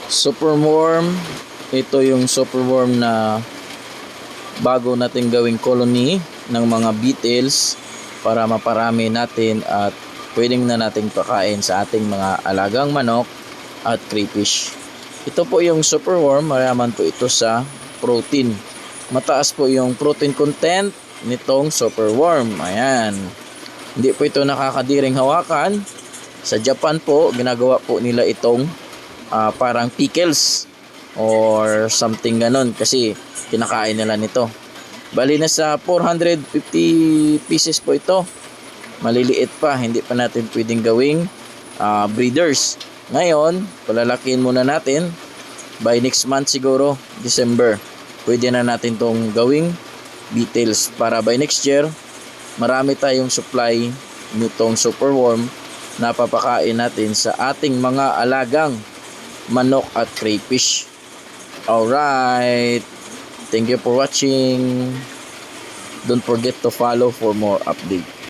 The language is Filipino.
Superworm, ito yung superworm na bago natin gawing colony ng mga beetles para maparami natin at pwedeng na nating pakain sa ating mga alagang manok at crayfish. Ito po yung superworm, mayaman po ito sa protein. Mataas po yung protein content nitong superworm. Ayan. Hindi po ito nakakadiring hawakan. Sa Japan po, ginagawa po nila itong parang pickles or something ganon kasi kinakain nila nito. Bali na sa 450 pieces po ito. Maliliit pa, hindi pa natin pwedeng gawing breeders. Ngayon, palalakihin muna natin. By next month siguro, December, pwede na natin tong gawing beetles para by next year, marami tayong supply nitong superworm na papakain natin sa ating mga alagang manok at crayfish. Alright, thank you for watching. Don't forget to follow for more updates.